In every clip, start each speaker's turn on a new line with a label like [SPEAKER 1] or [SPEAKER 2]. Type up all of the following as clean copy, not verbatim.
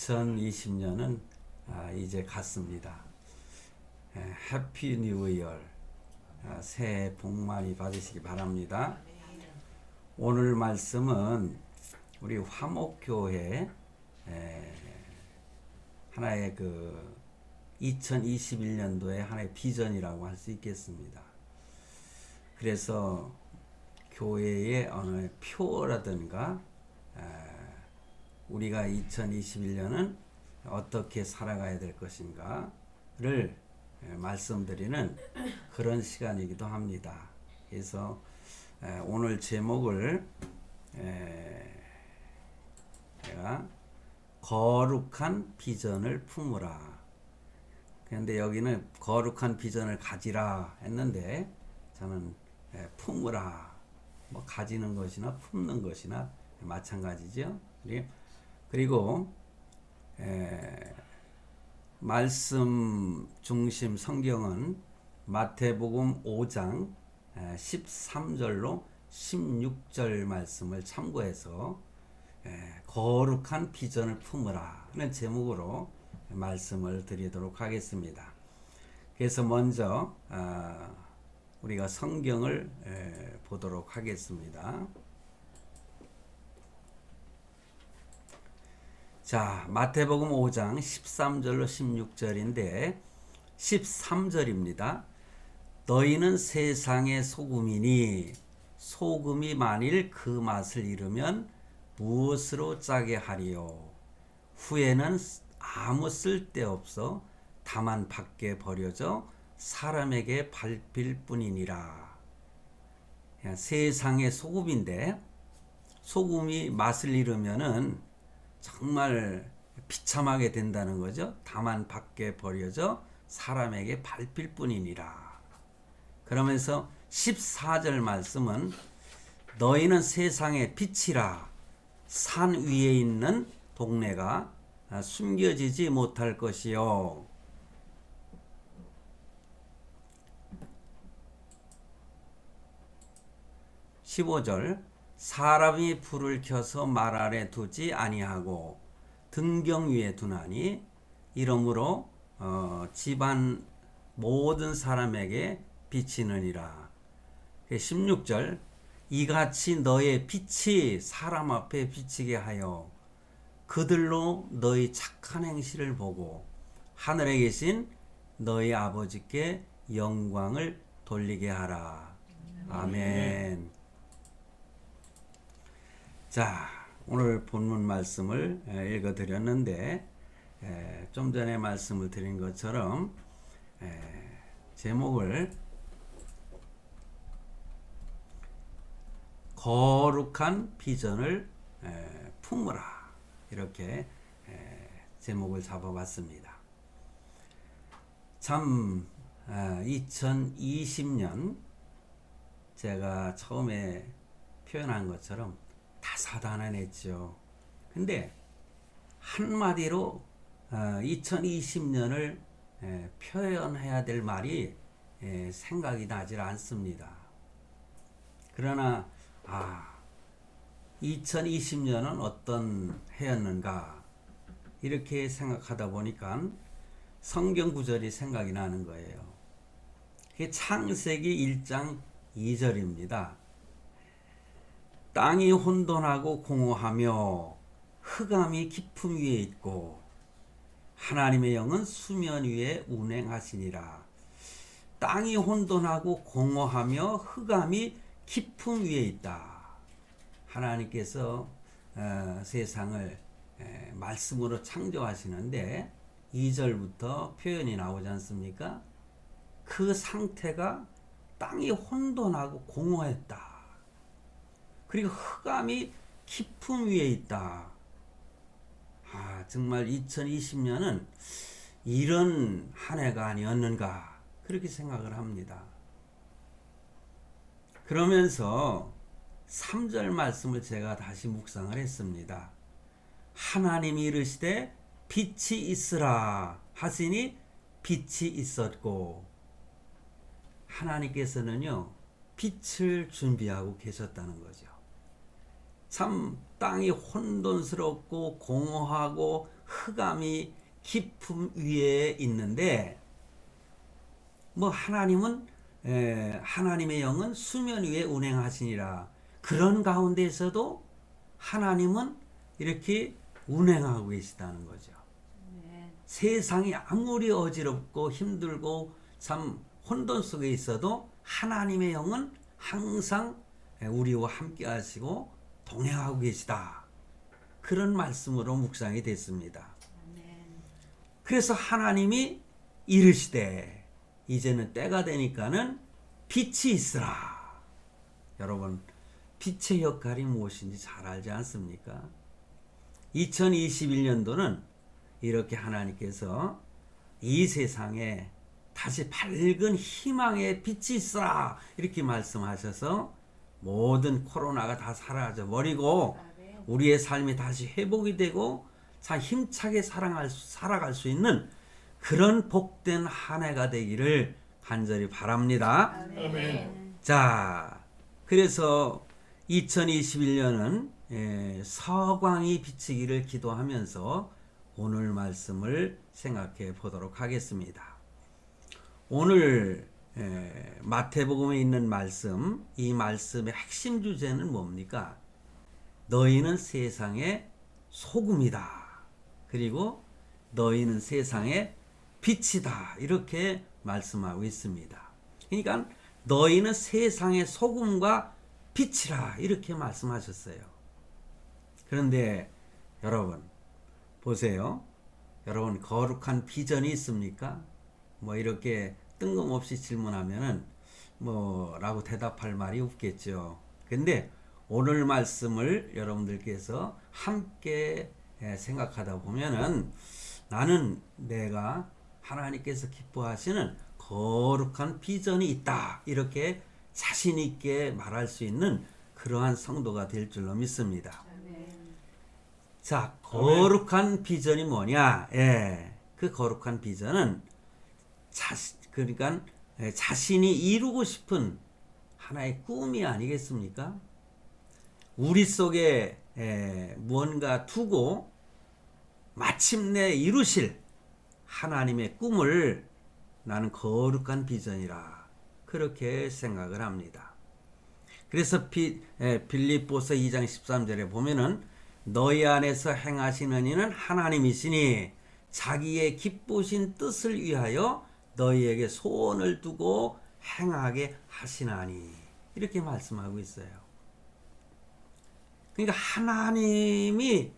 [SPEAKER 1] 2020년은 이제 갔습니다. 해피 뉴 이어. 새해 복 많이 받으시기 바랍니다. 오늘 말씀은 우리 화목교회 하나의 2021년도의 하나의 비전이라고 할 수 있겠습니다. 그래서 교회의 어느 표라든가 우리가 2021년은 어떻게 살아가야 될 것인가를 말씀드리는 그런 시간이기도 합니다. 그래서 오늘 제목을 제가 거룩한 비전을 품으라. 그런데 여기는 거룩한 비전을 가지라 했는데 저는 품으라. 뭐 가지는 것이나 품는 것이나 마찬가지죠. 그리고 말씀 중심 성경은 마태복음 5장 13절로 16절 말씀을 참고해서 거룩한 비전을 품으라 하는 제목으로 말씀을 드리도록 하겠습니다. 그래서 먼저 우리가 성경을 보도록 하겠습니다. 자, 마태복음 5장 13절로 16절인데 13절입니다. 너희는 세상의 소금이니 소금이 만일 그 맛을 잃으면 무엇으로 짜게 하리요? 후에는 아무 쓸데없어 다만 밖에 버려져 사람에게 밟힐 뿐이니라. 세상의 소금인데 소금이 맛을 잃으면은 정말 비참하게 된다는 거죠. 다만 밖에 버려져 사람에게 밟힐 뿐이니라. 그러면서 14절 말씀은 너희는 세상의 빛이라. 산 위에 있는 동네가 숨겨지지 못할 것이요. 15절 사람이 불을 켜서 말 아래 두지 아니하고 등경 위에 두나니 이러므로 집안 모든 사람에게 비치느니라. 16절 이같이 너의 빛이 사람 앞에 비치게 하여 그들로 너희 착한 행실을 보고 하늘에 계신 너희 아버지께 영광을 돌리게 하라. 아멘. 자, 오늘 본문 말씀을 읽어드렸는데 좀 전에 말씀을 드린 것처럼 제목을 거룩한 비전을 품으라 이렇게 제목을 잡아봤습니다. 참 2020년 제가 처음에 표현한 것처럼 다사다난했죠. 근데 한마디로 2020년을 표현해야 될 말이 생각이 나질 않습니다. 그러나 2020년은 어떤 해였는가 이렇게 생각하다 보니까 성경 구절이 생각이 나는 거예요. 그게 창세기 1장 2절입니다. 땅이 혼돈하고 공허하며 흑암이 깊음 위에 있고 하나님의 영은 수면 위에 운행하시니라. 땅이 혼돈하고 공허하며 흑암이 깊음 위에 있다. 하나님께서 세상을 말씀으로 창조하시는데 2절부터 표현이 나오지 않습니까? 그 상태가 땅이 혼돈하고 공허했다. 그리고 흑암이 깊음 위에 있다. 정말 2020년은 이런 한 해가 아니었는가 그렇게 생각을 합니다. 그러면서 3절 말씀을 제가 다시 묵상을 했습니다. 하나님이 이르시되 빛이 있으라 하시니 빛이 있었고 하나님께서는요 빛을 준비하고 계셨다는 거죠. 참 땅이 혼돈스럽고 공허하고 흑암이 깊음 위에 있는데 뭐 하나님의 영은 수면 위에 운행하시니라. 그런 가운데에서도 하나님은 이렇게 운행하고 계시다는 거죠. 세상이 아무리 어지럽고 힘들고 참 혼돈 속에 있어도 하나님의 영은 항상 우리와 함께 하시고 동행하고 계시다. 그런 말씀으로 묵상이 됐습니다. 그래서 하나님이 이르시되 이제는 때가 되니까는 빛이 있으라. 여러분, 빛의 역할이 무엇인지 잘 알지 않습니까? 2021년도는 이렇게 하나님께서 이 세상에 다시 밝은 희망의 빛이 있으라 이렇게 말씀하셔서 모든 코로나가 다 사라져 버리고 우리의 삶이 다시 회복이 되고 참 힘차게 살아갈 수 있는 그런 복된 한 해가 되기를 간절히 바랍니다.
[SPEAKER 2] 아멘.
[SPEAKER 1] 자, 그래서 2021년은 서광이 비치기를 기도하면서 오늘 말씀을 생각해 보도록 하겠습니다. 오늘 마태복음에 있는 말씀, 이 말씀의 핵심 주제는 뭡니까? 너희는 세상의 소금이다. 그리고 너희는 세상의 빛이다. 이렇게 말씀하고 있습니다. 그러니까 너희는 세상의 소금과 빛이라 이렇게 말씀하셨어요. 그런데 여러분 보세요. 여러분 거룩한 비전이 있습니까? 뭐 이렇게 뜬금없이 질문하면은 뭐라고 대답할 말이 없겠죠. 근데 오늘 말씀을 여러분들께서 함께 생각하다 보면은 나는 내가 하나님께서 기뻐하시는 거룩한 비전이 있다. 이렇게 자신 있게 말할 수 있는 그러한 성도가 될 줄로 믿습니다. 자, 거룩한 비전이 뭐냐? 그 거룩한 비전은 그러니까 자신이 이루고 싶은 하나의 꿈이 아니겠습니까? 우리 속에 무언가 두고 마침내 이루실 하나님의 꿈을 나는 거룩한 비전이라 그렇게 생각을 합니다. 그래서 빌립보서 2장 13절에 보면은 너희 안에서 행하시는 이는 하나님이시니 자기의 기쁘신 뜻을 위하여 너희에게 소원을 두고 행하게 하시나니 이렇게 말씀하고 있어요. 그러니까 하나님이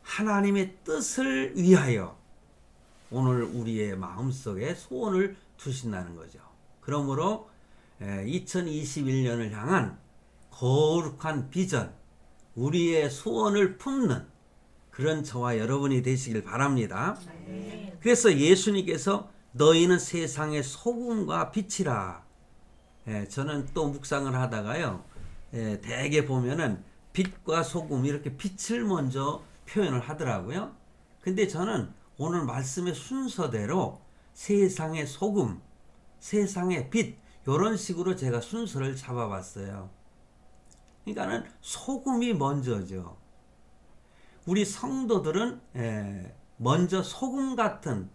[SPEAKER 1] 하나님의 뜻을 위하여 오늘 우리의 마음속에 소원을 두신다는 거죠. 그러므로 2021년을 향한 거룩한 비전, 우리의 소원을 품는 그런 저와 여러분이 되시길 바랍니다. 그래서 예수님께서 너희는 세상의 소금과 빛이라. 저는 또 묵상을 하다가요. 대개 보면은 빛과 소금 이렇게 빛을 먼저 표현을 하더라고요. 근데 저는 오늘 말씀의 순서대로 세상의 소금, 세상의 빛 이런 식으로 제가 순서를 잡아봤어요. 그러니까는 소금이 먼저죠. 우리 성도들은 먼저 소금 같은,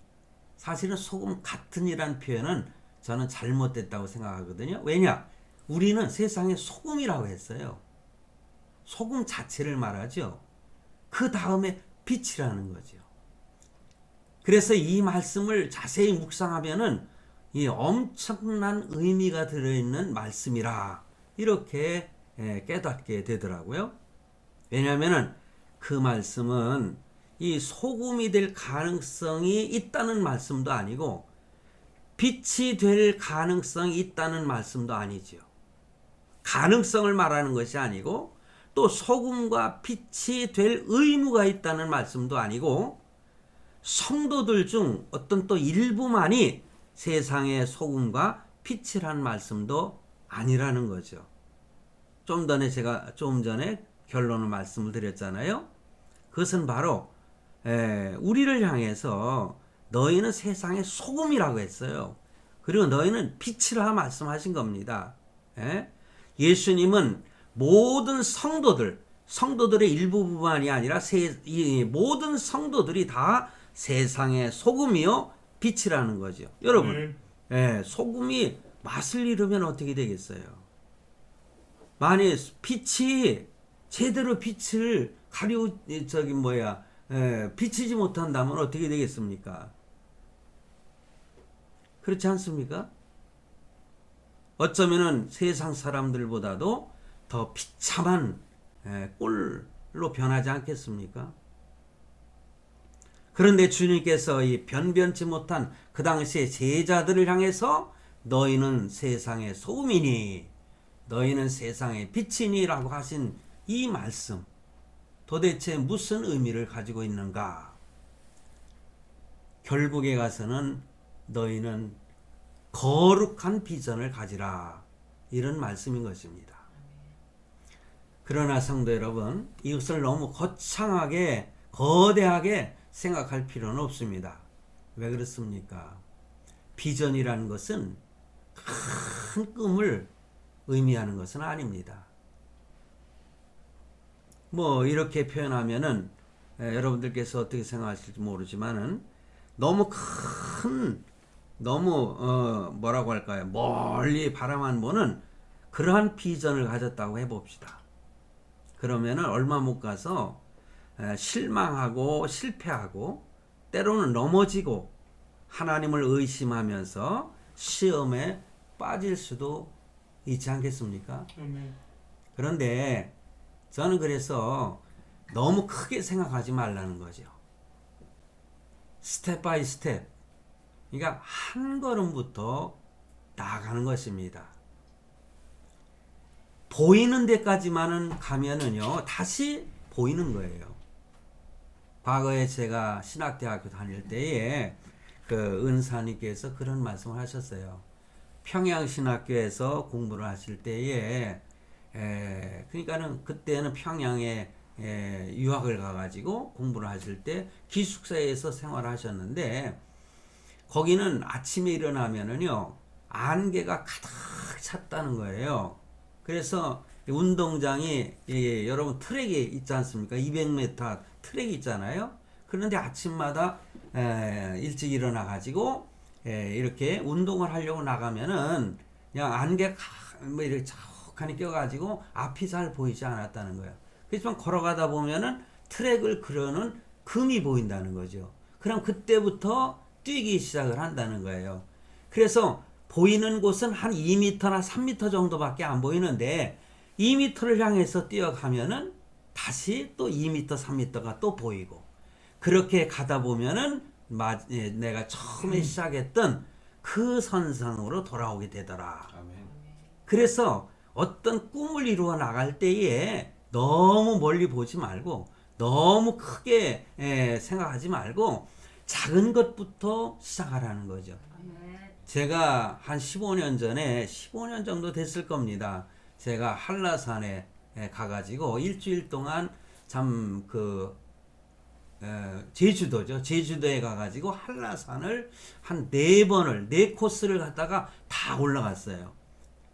[SPEAKER 1] 사실은 소금 같은이란 표현은 저는 잘못됐다고 생각하거든요. 왜냐? 우리는 세상의 소금이라고 했어요. 소금 자체를 말하죠. 그 다음에 빛이라는 거죠. 그래서 이 말씀을 자세히 묵상하면은 이 엄청난 의미가 들어있는 말씀이라 이렇게 깨닫게 되더라고요. 왜냐하면은 그 말씀은 이 소금이 될 가능성이 있다는 말씀도 아니고 빛이 될 가능성이 있다는 말씀도 아니죠. 가능성을 말하는 것이 아니고 또 소금과 빛이 될 의무가 있다는 말씀도 아니고 성도들 중 어떤 또 일부만이 세상의 소금과 빛이란 말씀도 아니라는 거죠. 좀 전에 결론을 말씀을 드렸잖아요. 그것은 바로 우리를 향해서 너희는 세상의 소금이라고 했어요. 그리고 너희는 빛이라 말씀하신 겁니다. 예수님은 모든 성도들, 성도들의 일부만이 아니라 이 모든 성도들이 다 세상의 소금이요 빛이라는 거죠. 여러분, 소금이 맛을 잃으면 어떻게 되겠어요? 만약 빛이 제대로 빛을 비치지 못한다면 어떻게 되겠습니까? 그렇지 않습니까? 어쩌면은 세상 사람들보다도 더 비참한 꼴로 변하지 않겠습니까? 그런데 주님께서 이 변변치 못한 그 당시의 제자들을 향해서 너희는 세상의 소금이니 너희는 세상의 빛이니 라고 하신 이 말씀 도대체 무슨 의미를 가지고 있는가? 결국에 가서는 너희는 거룩한 비전을 가지라 이런 말씀인 것입니다. 그러나 성도 여러분, 이것을 너무 거창하게 거대하게 생각할 필요는 없습니다. 왜 그렇습니까? 비전이라는 것은 큰 꿈을 의미하는 것은 아닙니다. 뭐 이렇게 표현하면은 여러분들께서 어떻게 생각하실지 모르지만은 너무 뭐라고 할까요? 멀리 바라만 보는 그러한 비전을 가졌다고 해봅시다. 그러면은 얼마 못 가서 실망하고 실패하고 때로는 넘어지고 하나님을 의심하면서 시험에 빠질 수도 있지 않겠습니까? 그런데 저는 그래서 너무 크게 생각하지 말라는 거죠. 스텝 바이 스텝. 그러니까 한 걸음부터 나아가는 것입니다. 보이는 데까지만은 가면은요, 다시 보이는 거예요. 과거에 제가 신학대학교 다닐 때에 그 은사님께서 그런 말씀을 하셨어요. 평양신학교에서 공부를 하실 때에 그러니까는 그때는 평양에 유학을 가가지고 공부를 하실 때 기숙사에서 생활하셨는데 거기는 아침에 일어나면은요 안개가 가득 찼다는 거예요. 그래서 운동장이 여러분 트랙이 있지 않습니까? 200m 트랙이 있잖아요. 그런데 아침마다 일찍 일어나 가지고 이렇게 운동을 하려고 나가면은 그냥 안개가 뭐 이렇게 척하니 껴가지고 앞이 잘 보이지 않았다는 거예요. 그렇지만 걸어가다 보면은 트랙을 그려는 금이 보인다는 거죠. 그럼 그때부터 뛰기 시작을 한다는 거예요. 그래서 보이는 곳은 한 2m나 3m 정도밖에 안 보이는데 2m를 향해서 뛰어가면은 다시 또 2m, 3m가 또 보이고 그렇게 가다 보면은 내가 처음에 시작했던 그 선상으로 돌아오게 되더라. 아멘. 그래서 어떤 꿈을 이루어 나갈 때에 너무 멀리 보지 말고 너무 크게 생각하지 말고 작은 것부터 시작하라는 거죠. 제가 한 15년 전에 15년 정도 됐을 겁니다. 제가 한라산에 가가지고 일주일 동안 제주도죠. 제주도에 가가지고 한라산을 한 4번을 4코스를 갔다가 다 올라갔어요.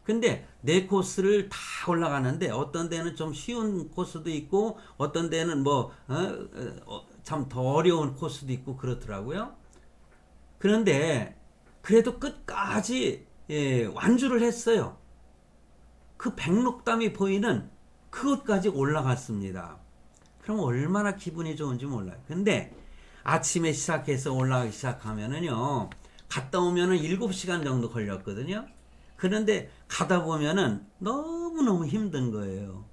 [SPEAKER 1] 근데 4코스를 다 올라가는데 어떤 데는 좀 쉬운 코스도 있고 어떤 데는 참 더 어려운 코스도 있고 그렇더라고요. 그런데 그래도 끝까지 완주를 했어요. 그 백록담이 보이는 그것까지 올라갔습니다. 그럼 얼마나 기분이 좋은지 몰라요. 근데 아침에 시작해서 올라가기 시작하면은요, 갔다 오면은 7시간 정도 걸렸거든요. 그런데 가다 보면은 너무너무 힘든 거예요.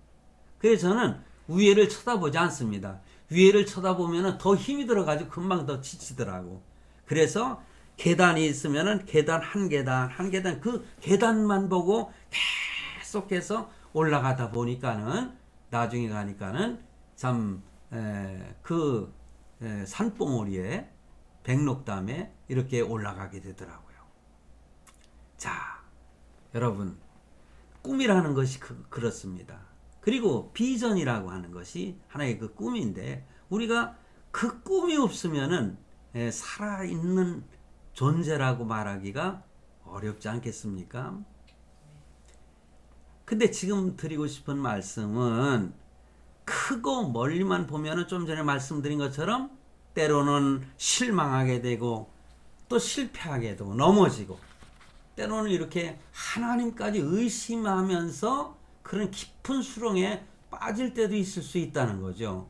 [SPEAKER 1] 그래서 저는 위에를 쳐다보지 않습니다. 위에를 쳐다보면은 더 힘이 들어가지고 금방 더 지치더라고. 그래서 계단이 있으면은 계단 한 계단 그 계단만 보고 계속해서 올라가다 보니까는 나중에 가니까는 산봉우리에 백록담에 이렇게 올라가게 되더라고요. 자, 여러분 꿈이라는 것이 그렇습니다. 그리고 비전이라고 하는 것이 하나의 그 꿈인데 우리가 그 꿈이 없으면은 살아있는 존재라고 말하기가 어렵지 않겠습니까? 근데 지금 드리고 싶은 말씀은 크고 멀리만 보면은 좀 전에 말씀드린 것처럼 때로는 실망하게 되고 또 실패하게 되고 넘어지고 때로는 이렇게 하나님까지 의심하면서 그런 깊은 수렁에 빠질 때도 있을 수 있다는 거죠.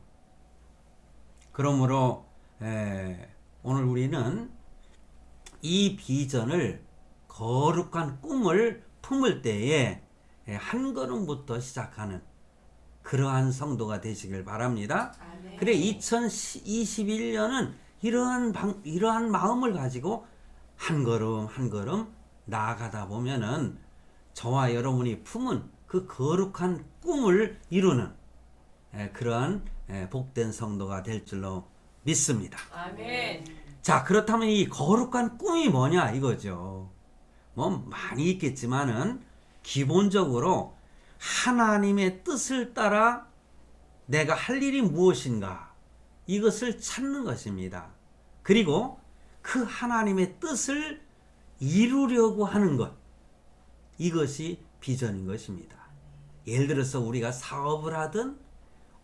[SPEAKER 1] 그러므로 오늘 우리는 이 비전을 거룩한 꿈을 품을 때에 한 걸음부터 시작하는 그러한 성도가 되시길 바랍니다.
[SPEAKER 2] 아멘.
[SPEAKER 1] 그래 2021년은 이러한 마음을 가지고 한 걸음 한 걸음 나아가다 보면은 저와 여러분이 품은 그 거룩한 꿈을 이루는 그러한 복된 성도가 될 줄로 믿습니다.
[SPEAKER 2] 아멘.
[SPEAKER 1] 자, 그렇다면 이 거룩한 꿈이 뭐냐 이거죠. 뭐 많이 있겠지만은 기본적으로 하나님의 뜻을 따라 내가 할 일이 무엇인가 이것을 찾는 것입니다. 그리고 그 하나님의 뜻을 이루려고 하는 것, 이것이 비전인 것입니다. 예를 들어서 우리가 사업을 하든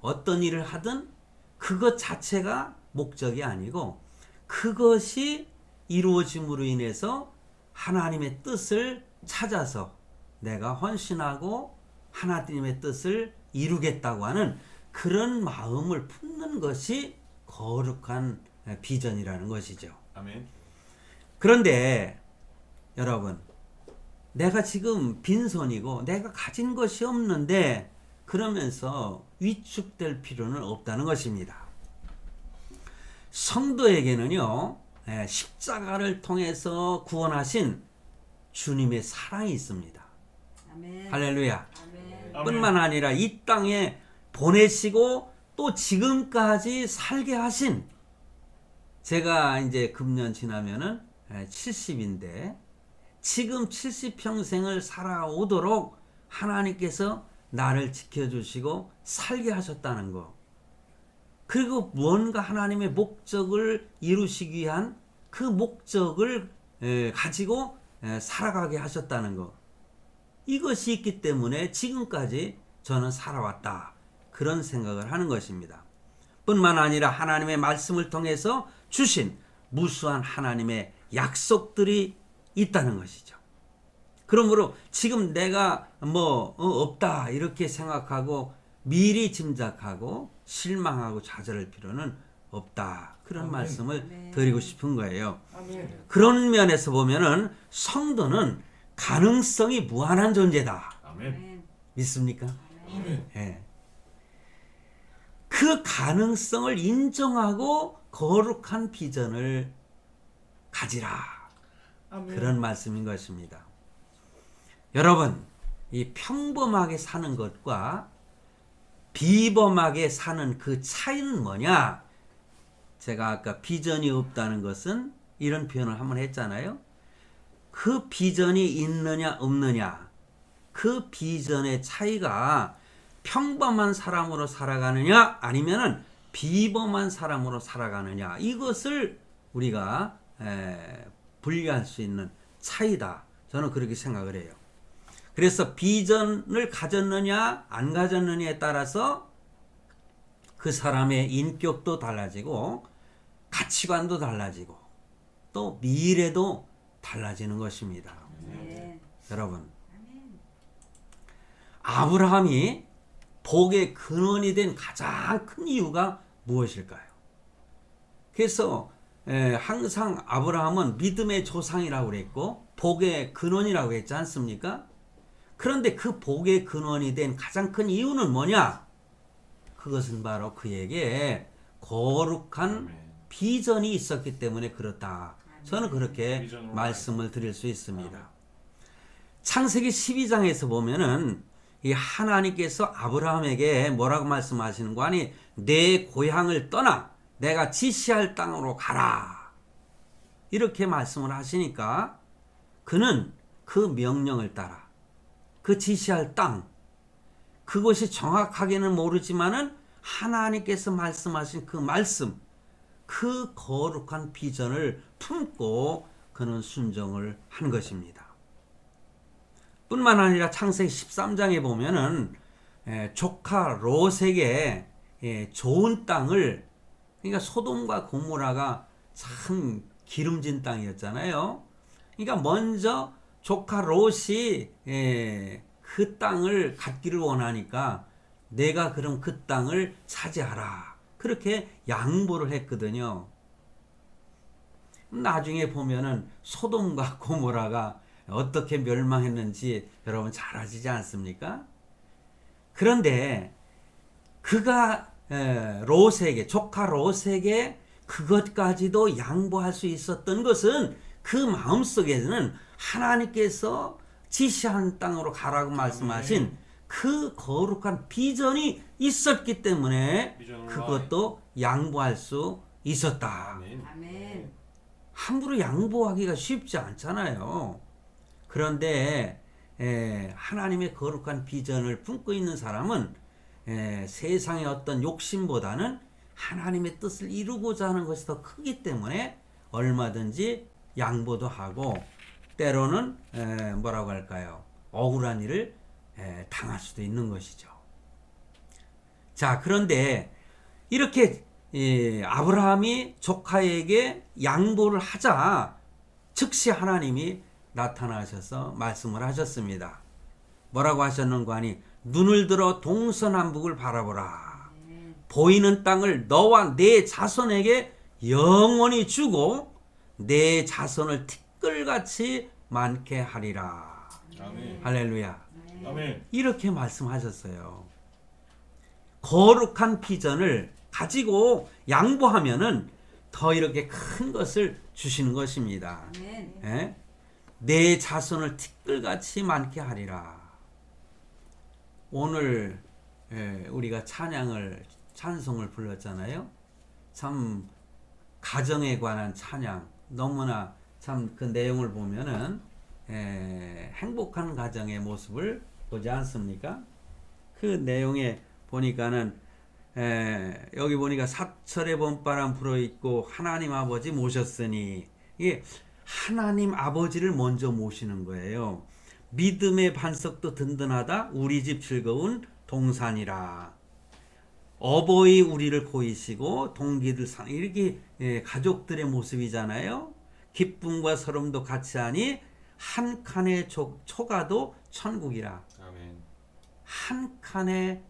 [SPEAKER 1] 어떤 일을 하든 그것 자체가 목적이 아니고 그것이 이루어짐으로 인해서 하나님의 뜻을 찾아서 내가 헌신하고 하나님의 뜻을 이루겠다고 하는 그런 마음을 품는 것이 거룩한 비전이라는 것이죠.
[SPEAKER 3] 아멘.
[SPEAKER 1] 그런데 여러분, 내가 지금 빈손이고 내가 가진 것이 없는데 그러면서 위축될 필요는 없다는 것입니다. 성도에게는요, 십자가를 통해서 구원하신 주님의 사랑이 있습니다.
[SPEAKER 2] 아멘.
[SPEAKER 1] 할렐루야.
[SPEAKER 2] 아멘.
[SPEAKER 1] 뿐만 아니라 이 땅에 보내시고 또 지금까지 살게 하신, 제가 이제 금년 지나면은 70인데 지금 70평생을 살아오도록 하나님께서 나를 지켜주시고 살게 하셨다는 거. 그리고 무언가 하나님의 목적을 이루시기 위한 그 목적을 가지고 살아가게 하셨다는 거. 이것이 있기 때문에 지금까지 저는 살아왔다. 그런 생각을 하는 것입니다. 뿐만 아니라 하나님의 말씀을 통해서 주신 무수한 하나님의 약속들이 있다는 것이죠. 그러므로 지금 내가 없다 이렇게 생각하고 미리 짐작하고 실망하고 좌절할 필요는 없다. 그런
[SPEAKER 3] 아멘.
[SPEAKER 1] 말씀을
[SPEAKER 2] 아멘.
[SPEAKER 1] 드리고 싶은 거예요.
[SPEAKER 3] 아멘.
[SPEAKER 1] 그런 면에서 보면은 성도는 가능성이 무한한 존재다.
[SPEAKER 3] 아멘.
[SPEAKER 2] 아멘.
[SPEAKER 1] 믿습니까?
[SPEAKER 3] 아멘.
[SPEAKER 1] 예. 그 가능성을 인정하고 거룩한 비전을 가지라.
[SPEAKER 3] 아멘.
[SPEAKER 1] 그런 말씀인 것입니다. 여러분, 이 평범하게 사는 것과 비범하게 사는 그 차이는 뭐냐? 제가 아까 비전이 없다는 것은 이런 표현을 한번 했잖아요. 그 비전이 있느냐 없느냐, 그 비전의 차이가 평범한 사람으로 살아가느냐 아니면은 비범한 사람으로 살아가느냐, 이것을 우리가 분리할 수 있는 차이다. 저는 그렇게 생각을 해요. 그래서 비전을 가졌느냐 안 가졌느냐에 따라서 그 사람의 인격도 달라지고 가치관도 달라지고 또 미래도 달라지는 것입니다.
[SPEAKER 2] 아멘.
[SPEAKER 1] 여러분,
[SPEAKER 2] 아멘.
[SPEAKER 1] 아브라함이 복의 근원이 된 가장 큰 이유가 무엇일까요? 그래서 항상 아브라함은 믿음의 조상이라고 그랬고 복의 근원이라고 했지 않습니까? 그런데 그 복의 근원이 된 가장 큰 이유는 뭐냐? 그것은 바로 그에게 거룩한
[SPEAKER 3] 아멘.
[SPEAKER 1] 비전이 있었기 때문에 그렇다. 저는 그렇게
[SPEAKER 3] 비전으로
[SPEAKER 1] 말씀을 드릴 수 있습니다. 창세기 12장에서 보면은 이 하나님께서 아브라함에게 뭐라고 말씀하시는 거 아니? 내 고향을 떠나 내가 지시할 땅으로 가라. 이렇게 말씀을 하시니까 그는 그 명령을 따라 그 지시할 땅, 그것이 정확하게는 모르지만은 하나님께서 말씀하신 그 말씀, 그 거룩한 비전을 품고 그는 순종을 한 것입니다. 뿐만 아니라 창세기 13장에 보면은 조카 롯에게 좋은 땅을, 그러니까 소돔과 고모라가 참 기름진 땅이었잖아요. 그러니까 먼저 조카 롯이 그 땅을 갖기를 원하니까 내가 그럼 그 땅을 차지하라, 그렇게 양보를 했거든요. 나중에 보면은 소돔과 고모라가 어떻게 멸망했는지 여러분 잘 아시지 않습니까? 그런데 그가 롯에게, 조카 롯에게 그것까지도 양보할 수 있었던 것은 그 마음속에는 하나님께서 지시한 땅으로 가라고 말씀하신 그 거룩한 비전이 있었기 때문에 그것도 양보할 수 있었다.
[SPEAKER 2] 아멘.
[SPEAKER 1] 함부로 양보하기가 쉽지 않잖아요. 그런데 하나님의 거룩한 비전을 품고 있는 사람은 세상의 어떤 욕심보다는 하나님의 뜻을 이루고자 하는 것이 더 크기 때문에 얼마든지 양보도 하고, 때로는 뭐라고 할까요? 억울한 일을 당할 수도 있는 것이죠. 자, 그런데 이렇게 아브라함이 조카에게 양보를 하자 즉시 하나님이 나타나셔서 말씀을 하셨습니다. 뭐라고 하셨는가 하니, 눈을 들어 동서남북을 바라보라. 보이는 땅을 너와 네 자손에게 영원히 주고 내 자손을 티끌같이 많게 하리라.
[SPEAKER 3] 아멘.
[SPEAKER 1] 할렐루야.
[SPEAKER 3] 아멘.
[SPEAKER 1] 이렇게 말씀하셨어요. 거룩한 비전을 가지고 양보하면은 더 이렇게 큰 것을 주시는 것입니다.
[SPEAKER 2] 아멘.
[SPEAKER 1] 예? 내 자손을 티끌같이 많게 하리라. 오늘 우리가 찬송을 불렀잖아요. 참 가정에 관한 찬양, 너무나 참 그 내용을 보면은 행복한 가정의 모습을 보지 않습니까? 그 내용에 보니까는 여기 보니까 사철의 봄바람 불어있고 하나님 아버지 모셨으니, 이게 하나님 아버지를 먼저 모시는 거예요. 믿음의 반석도 든든하다, 우리 집 즐거운 동산이라. 어버이 우리를 보이시고 동기들 상, 이렇게 가족들의 모습이잖아요. 기쁨과 서름도 같이 하니 한 칸의 초가도 천국이라.
[SPEAKER 3] 아멘.
[SPEAKER 1] 한 칸의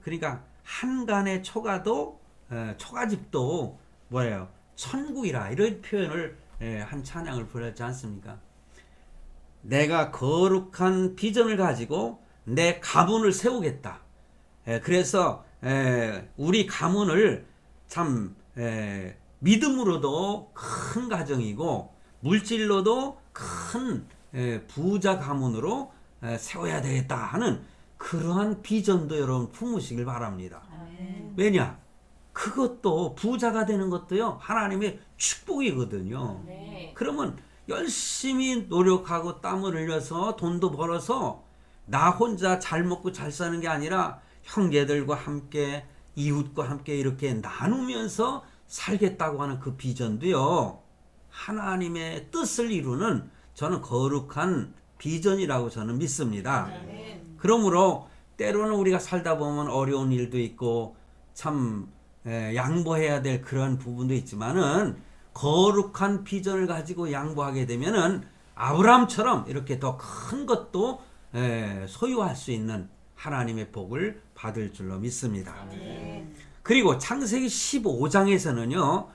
[SPEAKER 1] 그러니까 한 간의 초가도 초가집도 뭐예요? 천국이라. 이런 표현을 한 찬양을 불렀지 않습니까? 내가 거룩한 비전을 가지고 내 가문을 세우겠다. 그래서 우리 가문을 참 믿음으로도 큰 가정이고 물질로도 큰 부자 가문으로 세워야 되겠다 하는 그러한 비전도 여러분 품으시길 바랍니다.
[SPEAKER 2] 아멘.
[SPEAKER 1] 왜냐? 그것도 부자가 되는 것도요 하나님의 축복이거든요.
[SPEAKER 2] 네.
[SPEAKER 1] 그러면 열심히 노력하고 땀을 흘려서 돈도 벌어서 나 혼자 잘 먹고 잘 사는 게 아니라 형제들과 함께 이웃과 함께 이렇게 나누면서 살겠다고 하는 그 비전도요 하나님의 뜻을 이루는 저는 거룩한 비전이라고 저는 믿습니다.
[SPEAKER 2] 아멘.
[SPEAKER 1] 그러므로 때로는 우리가 살다 보면 어려운 일도 있고 참 양보해야 될 그런 부분도 있지만은 거룩한 비전을 가지고 양보하게 되면은 아브라함처럼 이렇게 더 큰 것도 소유할 수 있는 하나님의 복을 받을 줄로 믿습니다.
[SPEAKER 2] 아멘.
[SPEAKER 1] 그리고 창세기 15장에서는요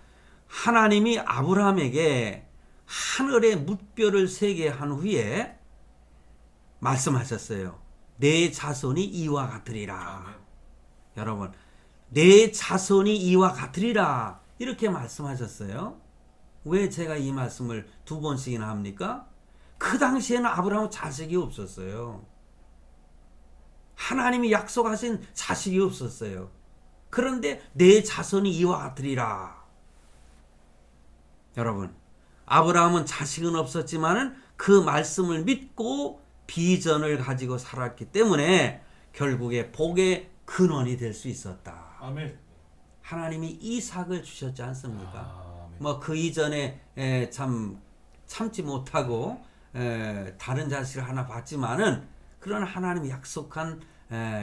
[SPEAKER 1] 하나님이 아브라함에게 하늘의 뭇별을 세게 한 후에 말씀하셨어요. 내 자손이 이와 같으리라.
[SPEAKER 3] 아멘.
[SPEAKER 1] 여러분, 내 자손이 이와 같으리라 이렇게 말씀하셨어요. 왜 제가 이 말씀을 두 번씩이나 합니까? 그 당시에는 아브라함은 자식이 없었어요. 하나님이 약속하신 자식이 없었어요. 그런데 내 자손이 이와 같으리라. 여러분, 아브라함은 자식은 없었지만은 그 말씀을 믿고 비전을 가지고 살았기 때문에 결국에 복의 근원이 될 수 있었다.
[SPEAKER 3] 아멘.
[SPEAKER 1] 하나님이 이삭을 주셨지 않습니까?
[SPEAKER 3] 아멘.
[SPEAKER 1] 뭐 그 이전에 참지 못하고 다른 자식을 하나 봤지만은 그런 하나님이 약속한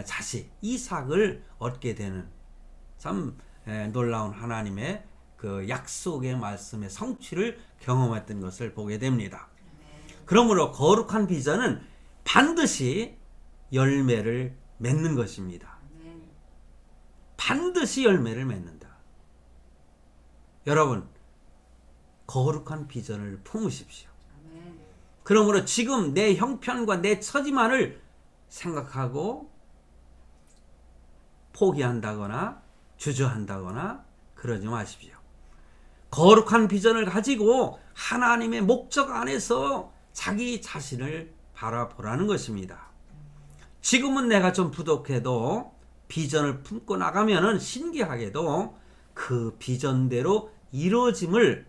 [SPEAKER 1] 자식 이삭을 얻게 되는 참 놀라운 하나님의 그 약속의 말씀의 성취를 경험했던 것을 보게 됩니다. 그러므로 거룩한 비전은 반드시 열매를 맺는 것입니다. 반드시 열매를 맺는다. 여러분, 거룩한 비전을 품으십시오. 그러므로 지금 내 형편과 내 처지만을 생각하고 포기한다거나 주저한다거나 그러지 마십시오. 거룩한 비전을 가지고 하나님의 목적 안에서 자기 자신을 바라보라는 것입니다. 지금은 내가 좀 부족해도 비전을 품고 나가면은 신기하게도 그 비전대로 이루어짐을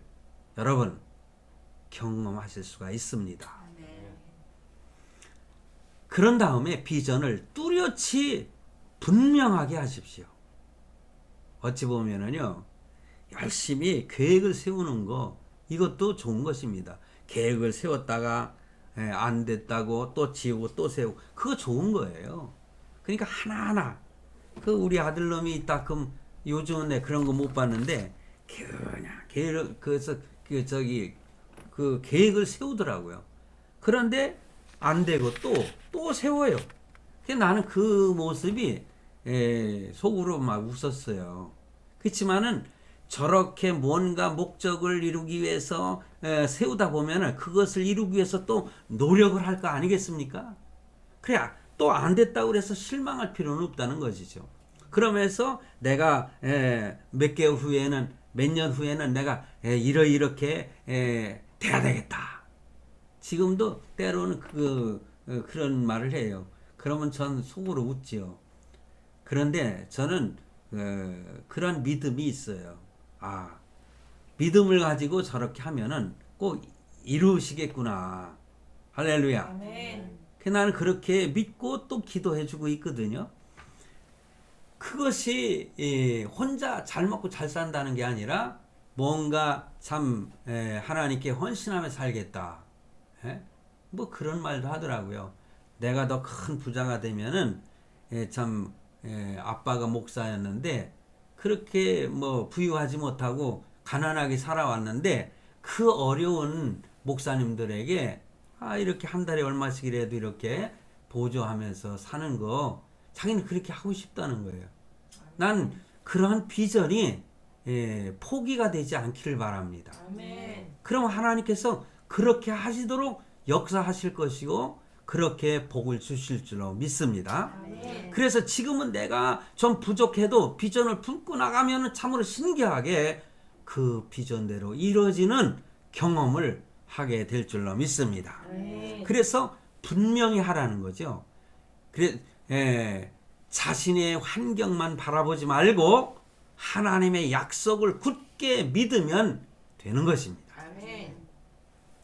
[SPEAKER 1] 여러분 경험하실 수가 있습니다. 그런 다음에 비전을 뚜렷이 분명하게 하십시오. 어찌 보면은요, 열심히 계획을 세우는 거 이것도 좋은 것입니다. 계획을 세웠다가 안 됐다고 또 지우고 또 세우고 그거 좋은 거예요. 그러니까 하나하나 그 우리 아들놈이 딱 요즘은 내 그런 거 못 봤는데 그냥 그 계획을 세우더라고요. 그런데 안 되고 또 세워요. 나는 그 모습이 속으로 막 웃었어요. 그렇지만은 저렇게 뭔가 목적을 이루기 위해서 세우다 보면은 그것을 이루기 위해서 또 노력을 할 거 아니겠습니까? 그래야 또 안 됐다고 그래서 실망할 필요는 없다는 것이죠. 그러면서 내가 몇 개월 후에는 몇 년 후에는 내가 이렇게 돼야 되겠다. 지금도 때로는 그런 말을 해요. 그러면 전 속으로 웃지요. 그런데 저는 그런 믿음이 있어요. 믿음을 가지고 저렇게 하면은 꼭 이루시겠구나. 할렐루야.
[SPEAKER 2] 아멘.
[SPEAKER 1] 나는 그렇게 믿고 또 기도해주고 있거든요. 그것이 혼자 잘 먹고 잘 산다는 게 아니라 뭔가 참 하나님께 헌신하며 살겠다. 뭐 그런 말도 하더라고요. 내가 더 큰 부자가 되면은 참 아빠가 목사였는데 그렇게 뭐 부유하지 못하고 가난하게 살아왔는데 그 어려운 목사님들에게 이렇게 한 달에 얼마씩이라도 이렇게 보조하면서 사는 거 자기는 그렇게 하고 싶다는 거예요. 난 그러한 비전이 포기가 되지 않기를 바랍니다.
[SPEAKER 2] 아멘.
[SPEAKER 1] 그럼 하나님께서 그렇게 하시도록 역사하실 것이고 그렇게 복을 주실 줄로 믿습니다.
[SPEAKER 2] 아멘.
[SPEAKER 1] 그래서 지금은 내가 좀 부족해도 비전을 품고 나가면 참으로 신기하게 그 비전대로 이루어지는 경험을 하게 될 줄로 믿습니다.
[SPEAKER 2] 아멘.
[SPEAKER 1] 그래서 분명히 하라는 거죠. 자신의 환경만 바라보지 말고 하나님의 약속을 굳게 믿으면 되는 것입니다.
[SPEAKER 2] 아멘.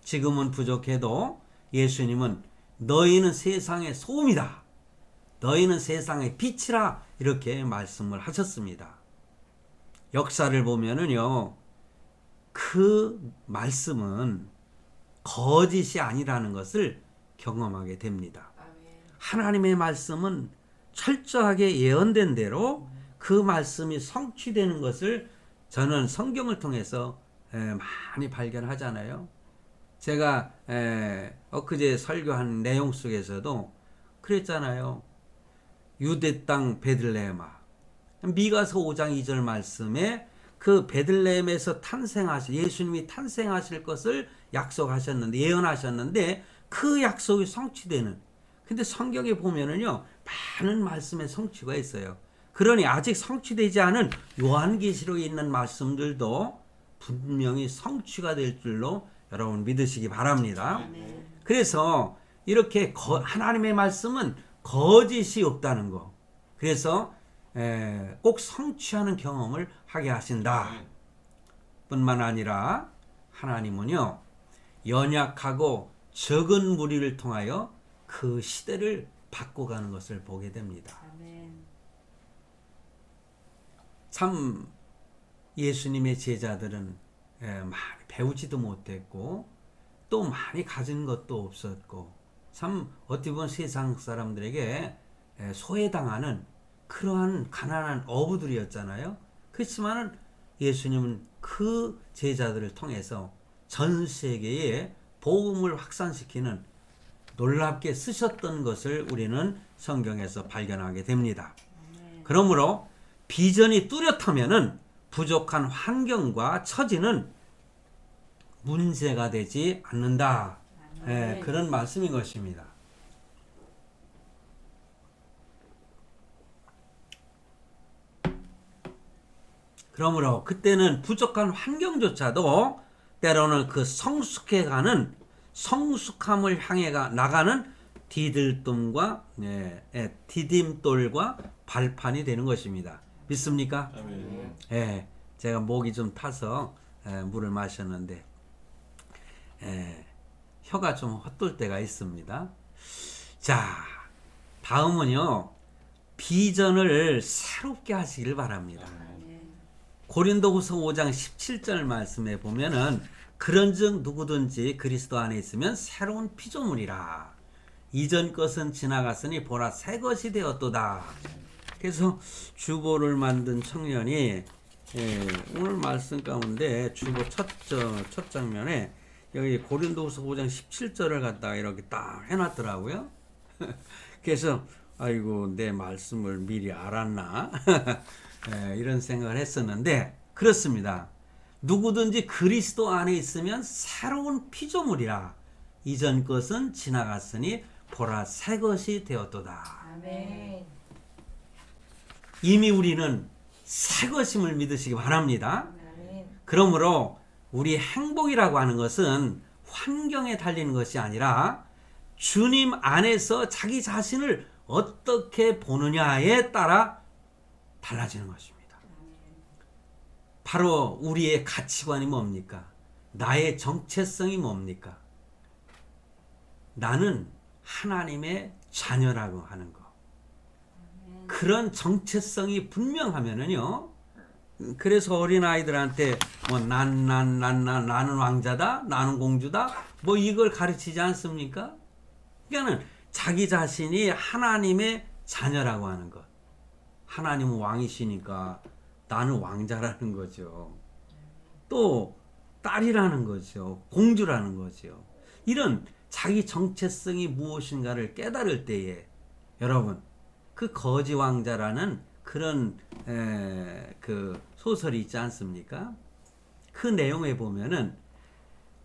[SPEAKER 1] 지금은 부족해도 예수님은 너희는 세상의 소음이다. 너희는 세상의 빛이라 이렇게 말씀을 하셨습니다. 역사를 보면은요, 그 말씀은 거짓이 아니라는 것을 경험하게 됩니다.
[SPEAKER 2] 아멘.
[SPEAKER 1] 하나님의 말씀은 철저하게 예언된 대로 그 말씀이 성취되는 것을 저는 성경을 통해서 많이 발견하잖아요. 제가 엊그제 설교한 내용 속에서도 그랬잖아요. 유대 땅 베들레헴아. 미가서 5장 2절 말씀에 그 베들레헴에서 예수님이 탄생하실 것을 약속하셨는데, 예언하셨는데 그 약속이 성취되는. 근데 성경에 보면은요, 많은 말씀의 성취가 있어요. 그러니 아직 성취되지 않은 요한계시록에 있는 말씀들도 분명히 성취가 될 줄로 여러분 믿으시기 바랍니다.
[SPEAKER 2] 아멘.
[SPEAKER 1] 그래서 이렇게 하나님의 말씀은 거짓이 없다는 거. 그래서 꼭 성취하는 경험을 하게 하신다. 뿐만 아니라 하나님은요, 연약하고 적은 무리를 통하여 그 시대를 바꿔가는 것을 보게 됩니다.
[SPEAKER 2] 아멘.
[SPEAKER 1] 참 예수님의 제자들은 많이 배우지도 못했고 또 많이 가진 것도 없었고 참 어떻게 보면 세상 사람들에게 소외당하는 그러한 가난한 어부들이었잖아요. 그렇지만은 예수님은 그 제자들을 통해서 전 세계에 복음을 확산시키는 놀랍게 쓰셨던 것을 우리는 성경에서 발견하게 됩니다. 그러므로 비전이 뚜렷하면은 부족한 환경과 처지는 문제가 되지 않는다. 그런 말씀인 것입니다. 그러므로 그때는 부족한 환경조차도 때로는 그 성숙해가는 성숙함을 향해 나가는 디딤돌과 발판이 되는 것입니다. 믿습니까?
[SPEAKER 3] 아멘.
[SPEAKER 1] 제가 목이 좀 타서 물을 마셨는데 혀가 좀 헛돌 때가 있습니다. 자, 다음은요. 비전을 새롭게 하시길 바랍니다. 고린도후서 5장 17절 말씀에 보면은 그런즉 누구든지 그리스도 안에 있으면 새로운 피조물이라. 이전 것은 지나갔으니 보라 새 것이 되었도다. 그래서 주보를 만든 청년이 오늘 말씀 가운데 주보 첫 장면에 여기 고린도후서 5장 17절을 갖다가 이렇게 딱 해놨더라고요. 그래서 아이고 내 말씀을 미리 알았나 이런 생각을 했었는데 그렇습니다. 누구든지 그리스도 안에 있으면 새로운 피조물이라. 이전 것은 지나갔으니 보라 새 것이 되었도다.
[SPEAKER 2] 아멘.
[SPEAKER 1] 이미 우리는 새 것임을 믿으시기 바랍니다.
[SPEAKER 2] 아멘.
[SPEAKER 1] 그러므로 우리 행복이라고 하는 것은 환경에 달리는 것이 아니라 주님 안에서 자기 자신을 어떻게 보느냐에 따라 달라지는 것입니다. 바로 우리의 가치관이 뭡니까? 나의 정체성이 뭡니까? 나는 하나님의 자녀라고 하는 것. 그런 정체성이 분명하면은요. 그래서 어린아이들한테 뭐 나는 왕자다, 나는 공주다, 뭐 이걸 가르치지 않습니까? 그러니까는 자기 자신이 하나님의 자녀라고 하는 것. 하나님은 왕이시니까 나는 왕자라는 거죠. 또 딸이라는 거죠. 공주라는 거죠. 이런 자기 정체성이 무엇인가를 깨달을 때에 여러분 그 거지 왕자라는 그런 그 소설이 있지 않습니까? 그 내용에 보면은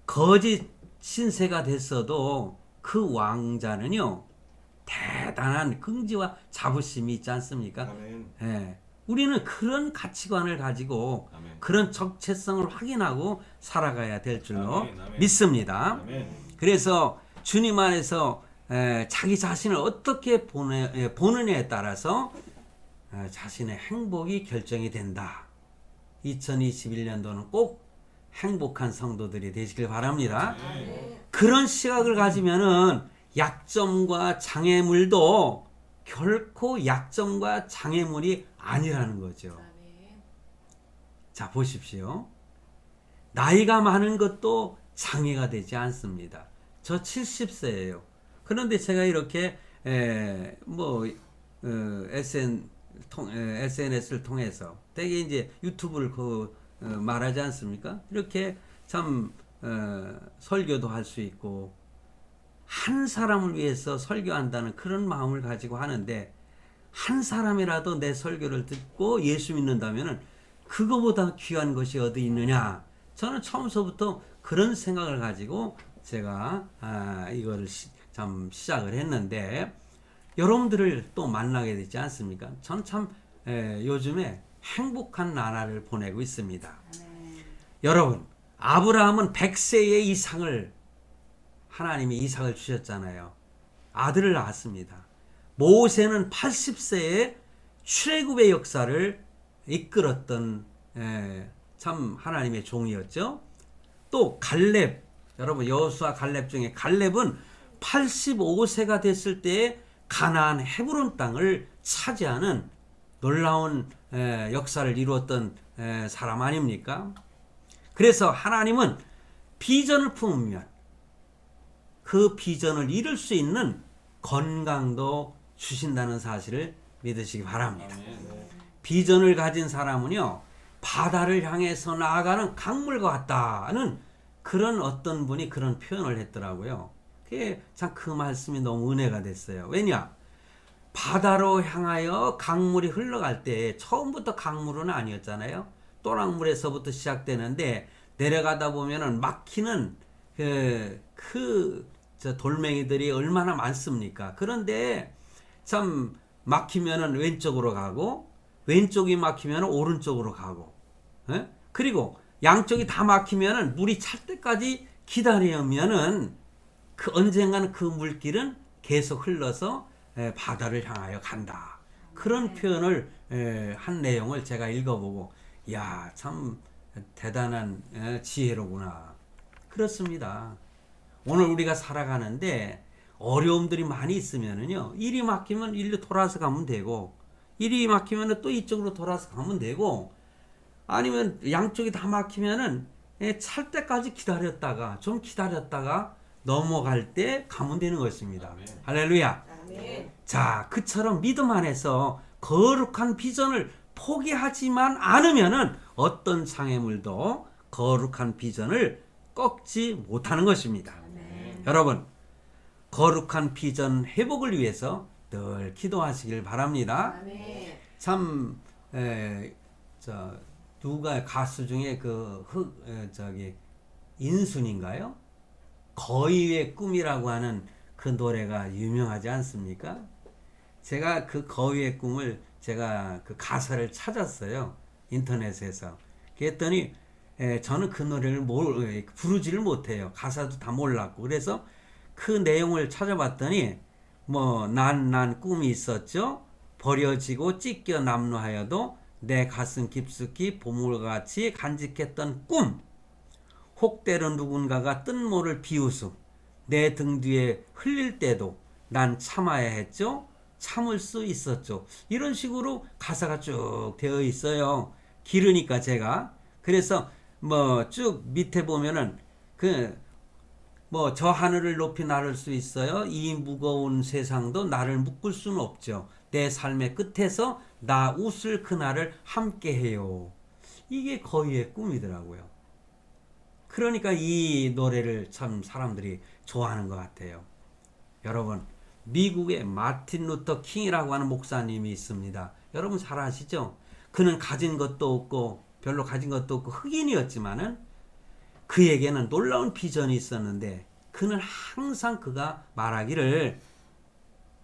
[SPEAKER 1] 거지 신세가 됐어도 그 왕자는요 대단한 긍지와 자부심이 있지 않습니까?
[SPEAKER 3] 아멘.
[SPEAKER 1] 우리는 그런 가치관을 가지고
[SPEAKER 3] 아멘.
[SPEAKER 1] 그런 정체성을 확인하고 살아가야 될 줄로
[SPEAKER 3] 아멘, 아멘.
[SPEAKER 1] 믿습니다.
[SPEAKER 3] 아멘.
[SPEAKER 1] 그래서 주님 안에서 자기 자신을 어떻게 보느냐에 따라서 자신의 행복이 결정이 된다. 2021년도는 꼭 행복한 성도들이 되시길 바랍니다. 그런 시각을 가지면은 약점과 장애물도 결코 약점과 장애물이 아니라는 거죠. 자, 보십시오. 나이가 많은 것도 장애가 되지 않습니다. 저 70세예요. 그런데 제가 이렇게 SNS를 통해서 되게 이제 유튜브를 말하지 않습니까? 이렇게 참 설교도 할 수 있고 한 사람을 위해서 설교한다는 그런 마음을 가지고 하는데 한 사람이라도 내 설교를 듣고 예수 믿는다면은 그거보다 귀한 것이 어디 있느냐? 저는 처음서부터 그런 생각을 가지고 제가 이거를 참 시작을 했는데 여러분들을 또 만나게 되지 않습니까? 저는 참 요즘에 행복한 나날을 보내고 있습니다. 여러분, 아브라함은 100세의 이상을 하나님이 이삭을 주셨잖아요. 아들을 낳았습니다. 모세는 80세에 출애굽의 역사를 이끌었던 참 하나님의 종이었죠. 또 갈렙, 여러분 여호수아 갈렙 중에 갈렙은 85세가 됐을 때에 가나안 헤브론 땅을 차지하는 놀라운 역사를 이루었던 사람 아닙니까? 그래서 하나님은 비전을 품으면 그 비전을 이룰 수 있는 건강도 주신다는 사실을 믿으시기 바랍니다.
[SPEAKER 3] 아멘.
[SPEAKER 1] 비전을 가진 사람은요, 바다를 향해서 나아가는 강물과 같다는 그런 어떤 분이 그런 표현을 했더라고요. 그게 참 그 말씀이 너무 은혜가 됐어요. 왜냐? 바다로 향하여 강물이 흘러갈 때 처음부터 강물은 아니었잖아요. 또랑물에서부터 시작되는데 내려가다 보면은 막히는 저 돌멩이들이 얼마나 많습니까? 그런데 참 막히면은 왼쪽으로 가고 왼쪽이 막히면 오른쪽으로 가고, 예? 그리고 양쪽이 다 막히면은 물이 찰 때까지 기다리면은 그 언젠가는 그 물길은 계속 흘러서 바다를 향하여 간다. 그런 표현을 한 내용을 제가 읽어보고, 야, 참 대단한 지혜로구나. 그렇습니다. 오늘 우리가 살아가는데 어려움들이 많이 있으면은요, 일이 막히면 일로 돌아서 가면 되고, 일이 막히면 또 이쪽으로 돌아서 가면 되고, 아니면 양쪽이 다 막히면은 찰 때까지 기다렸다가 좀 기다렸다가 넘어갈 때 가면 되는 것입니다.
[SPEAKER 3] 아멘.
[SPEAKER 1] 할렐루야.
[SPEAKER 2] 아멘.
[SPEAKER 1] 자, 그처럼 믿음 안에서 거룩한 비전을 포기하지만 않으면은 어떤 장애물도 거룩한 비전을 꺾지 못하는 것입니다.
[SPEAKER 2] 아멘.
[SPEAKER 1] 여러분, 거룩한 비전 회복을 위해서 늘 기도하시길 바랍니다.
[SPEAKER 2] 아멘.
[SPEAKER 1] 참, 누가 가수 중에 인순인가요? 거위의 꿈이라고 하는 그 노래가 유명하지 않습니까? 제가 그 거위의 꿈을 제가 그 가사를 찾았어요. 인터넷에서. 그랬더니 저는 그 노래를 부르지를 못해요. 가사도 다 몰랐고. 그래서 그 내용을 찾아봤더니 난 꿈이 있었죠. 버려지고 찢겨 남루하여도 내 가슴 깊숙이 보물같이 간직했던 꿈. 혹대로 누군가가 뜬 모를 비웃음. 내 등 뒤에 흘릴 때도 난 참아야 했죠. 참을 수 있었죠. 이런 식으로 가사가 쭉 되어 있어요. 길으니까 제가. 그래서 쭉 밑에 보면은 저 하늘을 높이 나를 수 있어요. 이 무거운 세상도 나를 묶을 수는 없죠. 내 삶의 끝에서 나 웃을 그날을 함께해요. 이게 거위의 꿈이더라고요. 그러니까 이 노래를 참 사람들이 좋아하는 것 같아요. 여러분, 미국에 마틴 루터 킹이라고 하는 목사님이 있습니다. 여러분 잘 아시죠? 그는 가진 것도 없고 별로 가진 것도 없고 흑인이었지만은 그에게는 놀라운 비전이 있었는데 그는 항상 그가 말하기를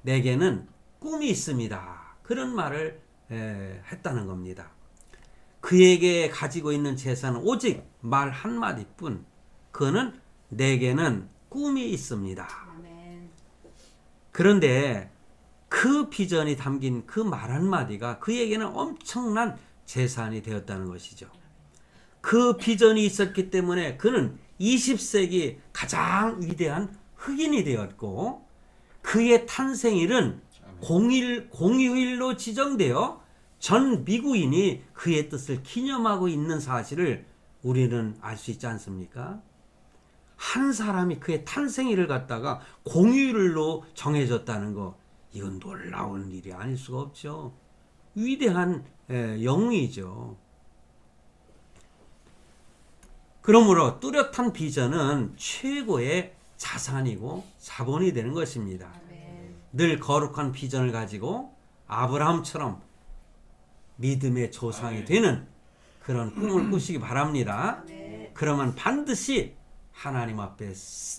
[SPEAKER 1] 내게는 꿈이 있습니다. 그런 말을 했다는 겁니다. 그에게 가지고 있는 재산은 오직 말 한마디뿐. 그는 내게는 꿈이 있습니다.
[SPEAKER 2] 아멘.
[SPEAKER 1] 그런데 그 비전이 담긴 그 말 한마디가 그에게는 엄청난 재산이 되었다는 것이죠. 그 비전이 있었기 때문에 그는 20세기 가장 위대한 흑인이 되었고 그의 탄생일은 공휴일로 지정되어 전 미국인이 그의 뜻을 기념하고 있는 사실을 우리는 알 수 있지 않습니까? 한 사람이 그의 탄생일을 갖다가 공휴일로 정해졌다는 거, 이건 놀라운 일이 아닐 수가 없죠. 위대한 영웅이죠. 그러므로 뚜렷한 비전은 최고의 자산이고 자본이 되는 것입니다.
[SPEAKER 2] 아멘.
[SPEAKER 1] 늘 거룩한 비전을 가지고 아브라함처럼 믿음의 조상이 되는 그런 꿈을 꾸시기 바랍니다.
[SPEAKER 2] 아멘.
[SPEAKER 1] 그러면 반드시 하나님 앞에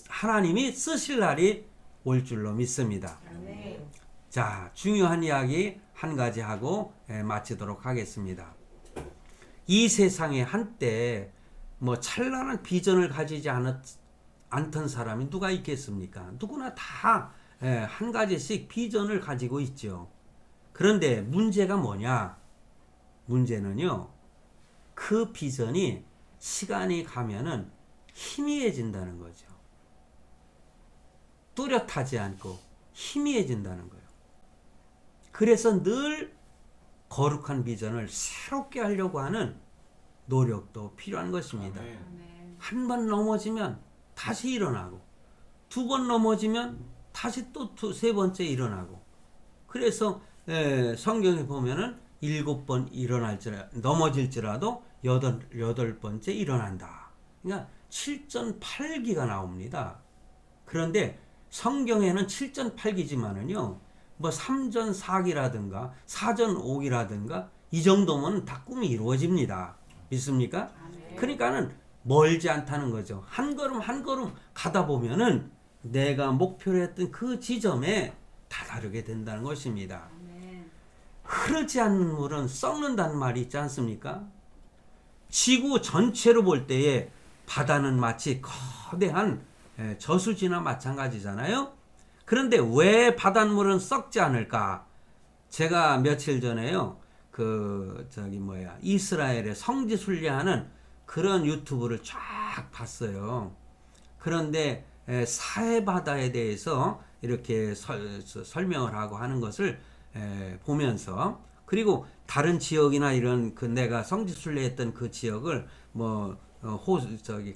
[SPEAKER 1] 하나님이 쓰실 날이 올 줄로 믿습니다.
[SPEAKER 2] 아멘.
[SPEAKER 1] 자, 중요한 이야기 한 가지 하고 마치도록 하겠습니다. 이 세상에 한때 찬란한 비전을 가지지 않던 사람이 누가 있겠습니까? 누구나 다 한 가지씩 비전을 가지고 있죠. 그런데 문제가 뭐냐? 문제는요, 그 비전이 시간이 가면은 희미해진다는 거죠. 뚜렷하지 않고 희미해진다는 거예요. 그래서 늘 거룩한 비전을 새롭게 하려고 하는 노력도 필요한 것입니다.
[SPEAKER 2] 아멘.
[SPEAKER 1] 한 번 넘어지면 다시 일어나고, 두 번 넘어지면 다시 또 세 번째 일어나고, 그래서 성경에 보면은 7번 넘어질지라도 8번째 일어난다. 그러니까 7전8기가 나옵니다. 그런데 성경에는 7전8기지만은요, 뭐 3전4기라든가 4전5기라든가 이 정도면 다 꿈이 이루어집니다. 믿습니까? 그러니까는 멀지 않다는 거죠. 한 걸음 한 걸음 가다 보면은 내가 목표로 했던 그 지점에 다다르게 된다는 것입니다.
[SPEAKER 2] 아멘.
[SPEAKER 1] 흐르지 않는 물은 썩는다는 말이 있지 않습니까? 지구 전체로 볼 때에 바다는 마치 거대한 저수지나 마찬가지잖아요. 그런데 왜 바닷물은 썩지 않을까? 제가 며칠 전에요, 이스라엘의 성지 순례하는 그런 유튜브를 쫙 봤어요. 그런데 사해바다에 대해서 이렇게 설명을 하고 하는 것을 보면서, 그리고 다른 지역이나 이런 내가 성지 순례했던 그 지역을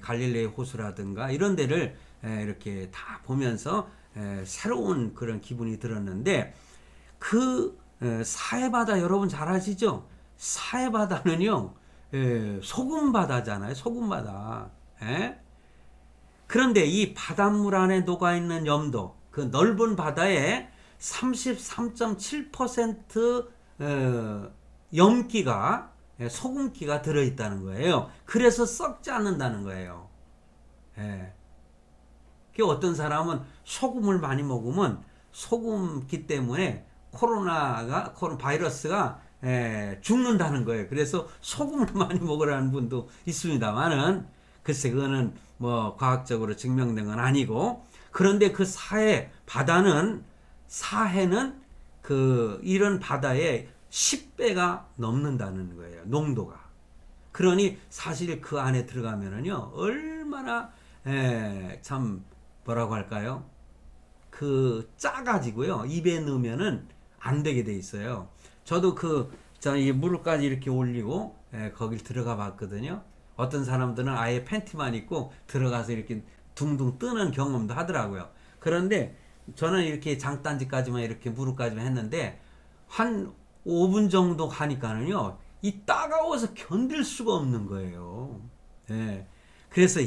[SPEAKER 1] 갈릴레이 호수라든가 이런 데를 이렇게 다 보면서 새로운 그런 기분이 들었는데, 사해바다 여러분 잘 아시죠? 사해바다는요, 소금바다잖아요. 소금바다. 그런데 이 바닷물 안에 녹아있는 염도, 그 넓은 바다에 33.7% 염기가, 소금기가 들어있다는 거예요. 그래서 썩지 않는다는 거예요. 어떤 사람은 소금을 많이 먹으면 소금기 때문에 코로나 바이러스가 죽는다는 거예요. 그래서 소금을 많이 먹으라는 분도 있습니다만은, 글쎄 그거는 뭐 과학적으로 증명된 건 아니고, 그런데 그 사해는 이런 바다의 10배가 넘는다는 거예요. 농도가. 그러니 사실 그 안에 들어가면은요, 얼마나 참 뭐라고 할까요? 짜가지고요, 입에 넣으면은 안 되게 돼 있어요. 저도 이 물까지 이렇게 올리고 거길 들어가 봤거든요. 어떤 사람들은 아예 팬티만 입고 들어가서 이렇게 둥둥 뜨는 경험도 하더라고요. 그런데 저는 이렇게 장단지까지만 이렇게 무릎까지만 했는데 한 5분 정도 가니까는요, 이 따가워서 견딜 수가 없는 거예요. 그래서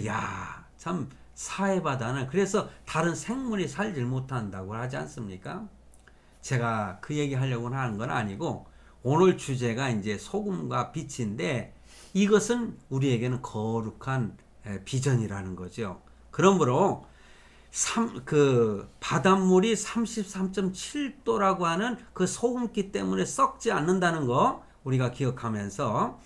[SPEAKER 1] 참 사해바다는 그래서 다른 생물이 살질 못한다고 하지 않습니까? 제가 그 얘기 하려고 하는 건 아니고, 오늘 주제가 이제 소금과 빛인데, 이것은 우리에게는 거룩한 비전이라는 거죠. 그러므로 바닷물이 33.7도라고 하는 그 소금기 때문에 썩지 않는다는 거 우리가 기억하면서,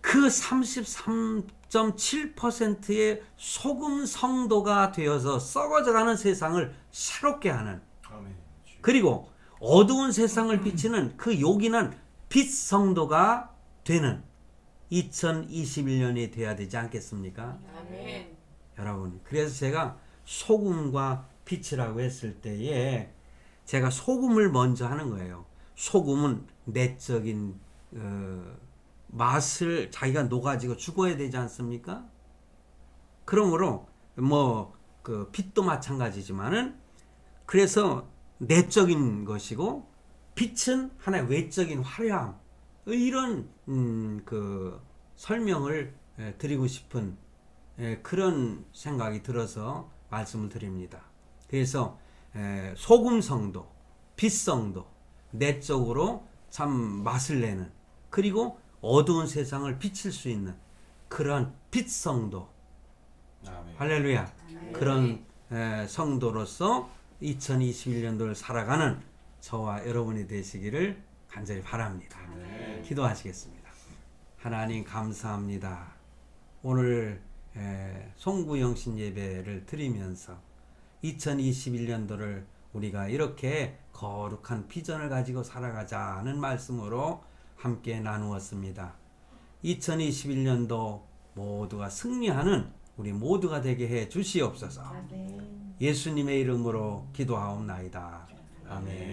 [SPEAKER 1] 그 33.7%의 소금 성도가 되어서 썩어져가는 세상을 새롭게 하는, 그리고 어두운 세상을 비치는 그 요긴한 빛 성도가 되는 2021년이 돼야 되지 않겠습니까?
[SPEAKER 3] 아멘.
[SPEAKER 1] 여러분, 그래서 제가 소금과 빛이라고 했을 때에 제가 소금을 먼저 하는 거예요. 소금은 내적인 맛을 자기가 녹아지고 죽어야 되지 않습니까? 그러므로 빛도 마찬가지지만은, 그래서 내적인 것이고, 빛은 하나의 외적인 화려함, 이런 설명을 드리고 싶은 그런 생각이 들어서 말씀을 드립니다. 그래서 소금 성도, 빛 성도, 내적으로 참 맛을 내는, 그리고 어두운 세상을 비칠 수 있는 그런 빛 성도, 할렐루야, 그런 성도로서 2021년도를 살아가는 저와 여러분이 되시기를 간절히 바랍니다. 기도하시겠습니다. 하나님 감사합니다. 오늘 송구영신 예배를 드리면서 2021년도를 우리가 이렇게 거룩한 비전을 가지고 살아가자는 말씀으로 함께 나누었습니다. 2021년도 모두가 승리하는 우리 모두가 되게 해 주시옵소서. 예수님의 이름으로 기도하옵나이다. 아멘.